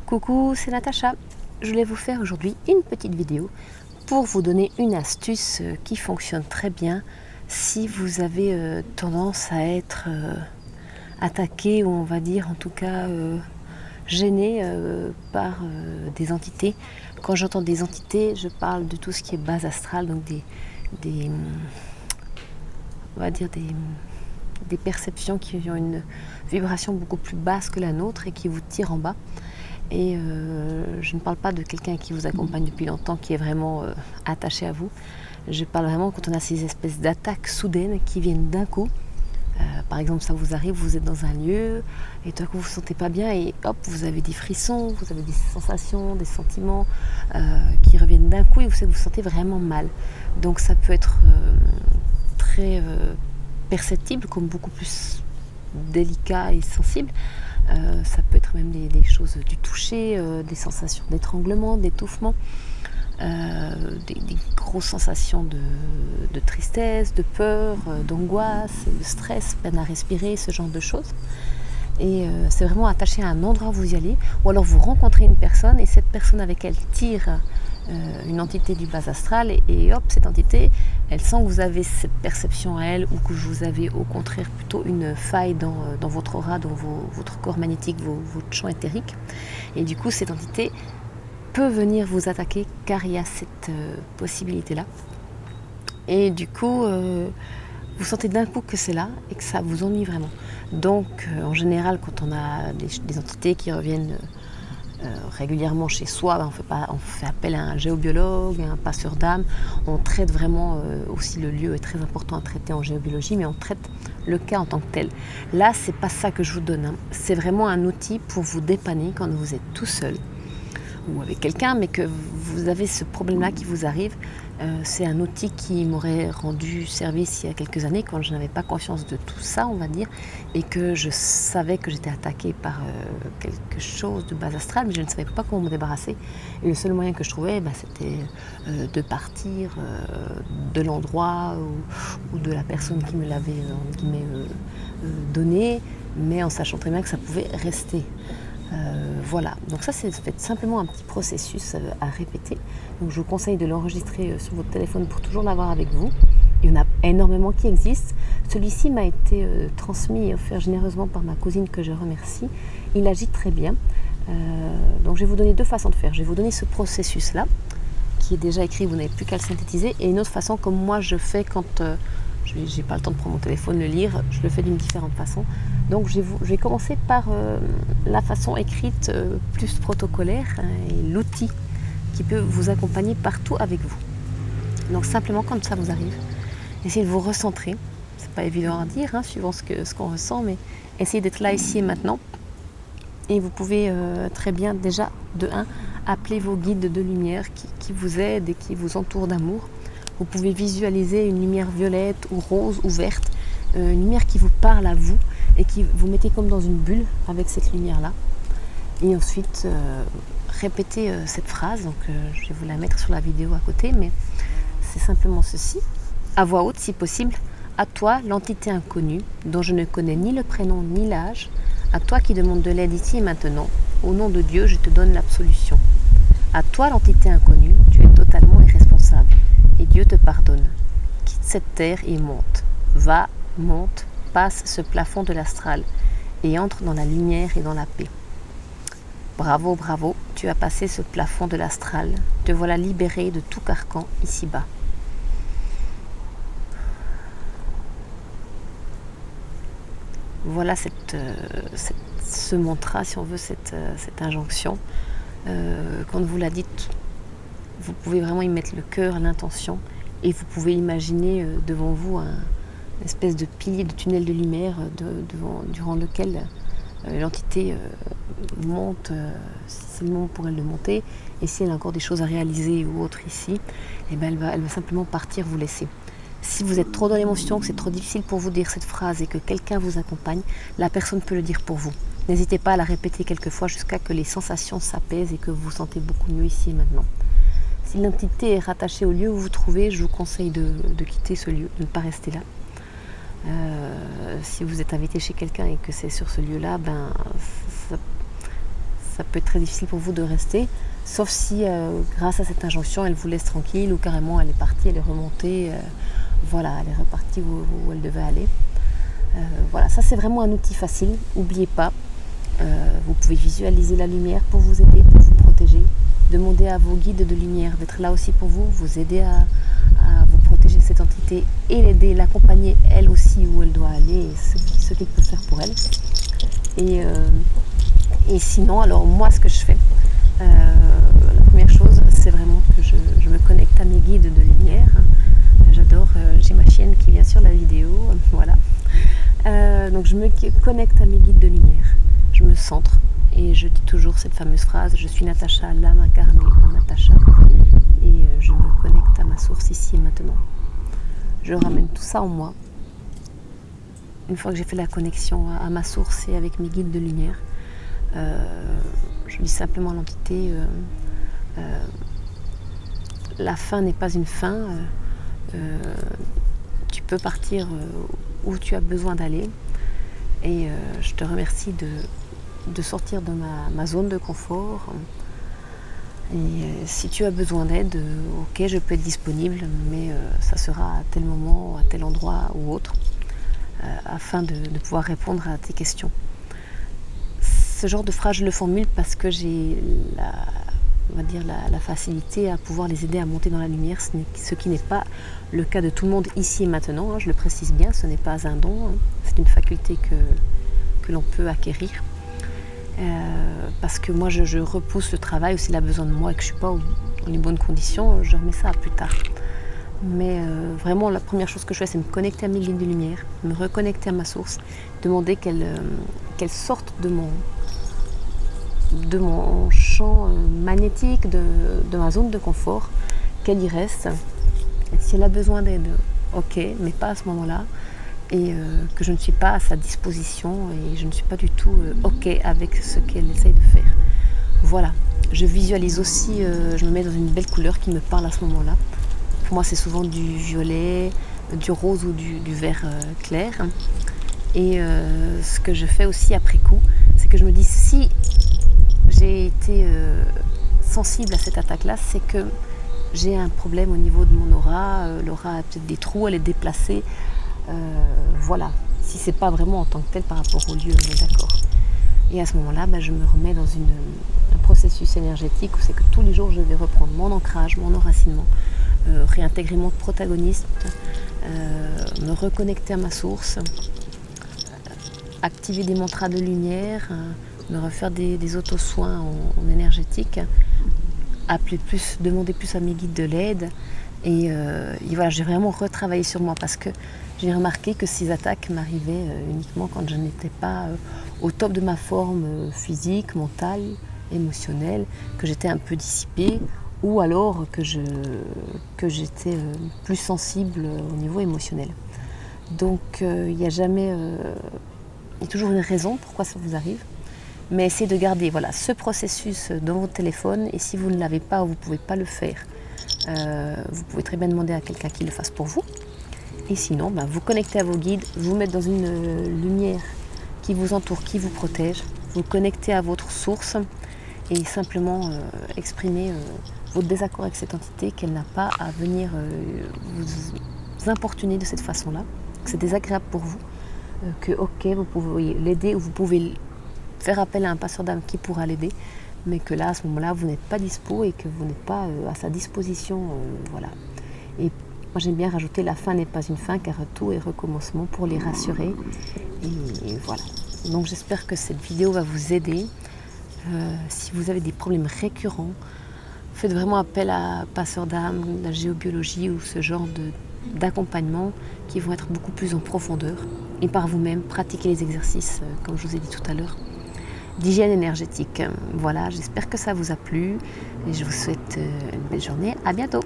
Coucou, c'est Natacha. Je voulais vous faire aujourd'hui une petite vidéo pour vous donner une astuce qui fonctionne très bien si vous avez tendance à être attaqué ou on va dire en tout cas gêné par des entités. Quand j'entends des entités, je parle de tout ce qui est base astrale, donc on va dire des perceptions qui ont une vibration beaucoup plus basse que la nôtre et qui vous tirent en bas. Et je ne parle pas de quelqu'un qui vous accompagne depuis longtemps, qui est vraiment attaché à vous. Je parle vraiment quand on a ces espèces d'attaques soudaines qui viennent d'un coup. Par exemple, ça vous arrive, vous êtes dans un lieu et tout à coup vous ne vous sentez pas bien et hop, vous avez des frissons, vous avez des sensations, des sentiments qui reviennent d'un coup et vous vous sentez vraiment mal. Donc ça peut être très perceptible, comme beaucoup plus délicat et sensible. Ça peut être même des choses du toucher, des sensations d'étranglement, d'étouffement, des grosses sensations de tristesse, de peur, d'angoisse, de stress, peine à respirer, ce genre de choses. Et c'est vraiment attaché à un endroit où vous y allez, ou alors vous rencontrez une personne et cette personne avec elle tire une entité du bas astral et hop, cette entité, elle sent que vous avez cette perception à elle ou que vous avez au contraire plutôt une faille dans votre aura, dans votre corps magnétique, votre champ éthérique. Et du coup, cette entité peut venir vous attaquer car il y a cette possibilité-là. Et du coup, vous sentez d'un coup que c'est là et que ça vous ennuie vraiment. Donc, en général, quand on a des entités qui reviennent régulièrement chez soi, on fait appel à un géobiologue, à un passeur d'âme. On traite vraiment, aussi le lieu est très important à traiter en géobiologie, mais on traite le cas en tant que tel. Là, c'est pas ça que je vous donne. C'est vraiment un outil pour vous dépanner quand vous êtes tout seul ou avec quelqu'un, mais que vous avez ce problème-là qui vous arrive. C'est un outil qui m'aurait rendu service il y a quelques années quand je n'avais pas conscience de tout ça, on va dire, et que je savais que j'étais attaquée par quelque chose de base astrale, mais je ne savais pas comment me débarrasser. Et le seul moyen que je trouvais, c'était de partir de l'endroit ou de la personne qui me l'avait donné, mais en sachant très bien que ça pouvait rester. Voilà, donc ça c'est simplement un petit processus à répéter. Donc je vous conseille de l'enregistrer sur votre téléphone pour toujours l'avoir avec vous. Il y en a énormément qui existent. Celui-ci m'a été transmis et offert généreusement par ma cousine que je remercie. Il agit très bien. Donc je vais vous donner deux façons de faire. Je vais vous donner ce processus-là, qui est déjà écrit, vous n'avez plus qu'à le synthétiser, et une autre façon comme moi je fais quand je n'ai pas le temps de prendre mon téléphone, le lire, je le fais d'une différente façon. Donc je vais commencer par la façon écrite plus protocolaire et l'outil qui peut vous accompagner partout avec vous. Donc simplement quand ça vous arrive, essayez de vous recentrer. C'est pas évident à dire, suivant ce qu'on ressent, mais essayez d'être là ici et maintenant. Et vous pouvez très bien déjà de 1 appeler vos guides de lumière qui vous aident et qui vous entourent d'amour. Vous pouvez visualiser une lumière violette ou rose ou verte, une lumière qui vous parle à vous et qui vous mettez comme dans une bulle avec cette lumière-là. Et ensuite, répétez cette phrase. Donc, je vais vous la mettre sur la vidéo à côté, mais c'est simplement ceci, à voix haute si possible. À toi, l'entité inconnue, dont je ne connais ni le prénom ni l'âge, à toi qui demande de l'aide ici et maintenant, au nom de Dieu, je te donne l'absolution. À toi, l'entité inconnue, tu es totalement irresponsable. Et Dieu te pardonne. Quitte cette terre et monte. Va, monte, passe ce plafond de l'astral et entre dans la lumière et dans la paix. Bravo, bravo, tu as passé ce plafond de l'astral. Te voilà libéré de tout carcan ici-bas. Voilà ce mantra, si on veut, cette injonction. Quand vous la dites, vous pouvez vraiment y mettre le cœur, l'intention, et vous pouvez imaginer devant vous une espèce de pilier de tunnel de lumière durant lequel l'entité monte, si c'est le moment pour elle de monter, et si elle a encore des choses à réaliser ou autre ici, elle va simplement partir, vous laisser. Si vous êtes trop dans l'émotion, que c'est trop difficile pour vous de dire cette phrase et que quelqu'un vous accompagne, la personne peut le dire pour vous. N'hésitez pas à la répéter quelques fois jusqu'à que les sensations s'apaisent et que vous vous sentez beaucoup mieux ici et maintenant. Si l'entité est rattachée au lieu où vous vous trouvez, je vous conseille de quitter ce lieu, de ne pas rester là. Si vous êtes invité chez quelqu'un et que c'est sur ce lieu-là, ça peut être très difficile pour vous de rester, sauf si grâce à cette injonction, elle vous laisse tranquille ou carrément elle est partie, elle est remontée, voilà, elle est repartie où elle devait aller. Voilà, ça c'est vraiment un outil facile, n'oubliez pas. Vous pouvez visualiser la lumière pour vous aider, pour vous protéger. Demandez à vos guides de lumière d'être là aussi pour vous aider à vous protéger de cette entité et l'aider, l'accompagner elle aussi où elle doit aller et ce qu'il peut faire pour elle. Et sinon, alors moi ce que je fais, la première chose c'est vraiment que je me connecte à mes guides de lumière. J'adore, j'ai ma chienne qui vient sur la vidéo, voilà. Donc je me connecte à mes guides de lumière, je me centre et je dis toujours cette fameuse phrase: je suis Natacha, l'âme incarnée en Natacha, et je me connecte à ma source ici et maintenant. Je ramène tout ça en moi. Une fois que j'ai fait la connexion à ma source et avec mes guides de lumière, je dis simplement à l'entité la fin n'est pas une fin, tu peux partir où tu as besoin d'aller, et je te remercie de sortir de ma zone de confort. Et si tu as besoin d'aide, ok, je peux être disponible, mais ça sera à tel moment, à tel endroit ou autre, afin de pouvoir répondre à tes questions. Ce genre de phrase, je le formule parce que j'ai la facilité à pouvoir les aider à monter dans la lumière, ce qui n'est pas le cas de tout le monde ici et maintenant, hein, je le précise bien, ce n'est pas un don, hein, c'est une faculté que l'on peut acquérir. Parce que moi je repousse le travail, ou s'il a besoin de moi et que je ne suis pas dans les bonnes conditions, je remets ça à plus tard. Mais vraiment la première chose que je fais, c'est me connecter à mes lignes de lumière, me reconnecter à ma source, demander qu'elle sorte de mon champ magnétique, de ma zone de confort, qu'elle y reste. Et si elle a besoin d'aide, ok, mais pas à ce moment-là. Et que je ne suis pas à sa disposition et je ne suis pas du tout ok avec ce qu'elle essaye de faire. Voilà, je visualise aussi, je me mets dans une belle couleur qui me parle à ce moment-là. Pour moi c'est souvent du violet, du rose ou du vert clair. Et ce que je fais aussi après coup, c'est que je me dis, si j'ai été sensible à cette attaque-là, c'est que j'ai un problème au niveau de mon aura, l'aura a peut-être des trous, elle est déplacée. Voilà, si c'est pas vraiment en tant que tel par rapport au lieu, on est d'accord. Et à ce moment-là, je me remets dans un processus énergétique où c'est que tous les jours je vais reprendre mon ancrage, mon enracinement, réintégrer mon protagoniste, me reconnecter à ma source, activer des mantras de lumière, me refaire des auto-soins en énergétique, demander plus à mes guides de l'aide. Et voilà, j'ai vraiment retravaillé sur moi parce que j'ai remarqué que ces attaques m'arrivaient uniquement quand je n'étais pas au top de ma forme physique, mentale, émotionnelle, que j'étais un peu dissipée, ou alors que j'étais plus sensible au niveau émotionnel. Donc il y a toujours une raison pourquoi ça vous arrive, mais essayez de garder ce processus dans votre téléphone, et si vous ne l'avez pas ou vous ne pouvez pas le faire, vous pouvez très bien demander à quelqu'un qui le fasse pour vous. Et sinon, vous connectez à vos guides, vous mettez dans une lumière qui vous entoure, qui vous protège, vous connectez à votre source et simplement exprimer votre désaccord avec cette entité, qu'elle n'a pas à venir vous importuner de cette façon-là, que c'est désagréable pour vous, que ok, vous pouvez l'aider ou vous pouvez faire appel à un passeur d'âme qui pourra l'aider, mais que là, à ce moment-là, vous n'êtes pas dispo et que vous n'êtes pas à sa disposition. Voilà. Et moi, j'aime bien rajouter: la fin n'est pas une fin, car tout est recommencement, pour les rassurer. Et voilà. Donc, j'espère que cette vidéo va vous aider. Si vous avez des problèmes récurrents, faites vraiment appel à passeur d'âme, la géobiologie ou ce genre d'accompagnement qui vont être beaucoup plus en profondeur. Et par vous-même, pratiquez les exercices, comme je vous ai dit tout à l'heure, d'hygiène énergétique. Voilà, j'espère que ça vous a plu et je vous souhaite une belle journée. À bientôt.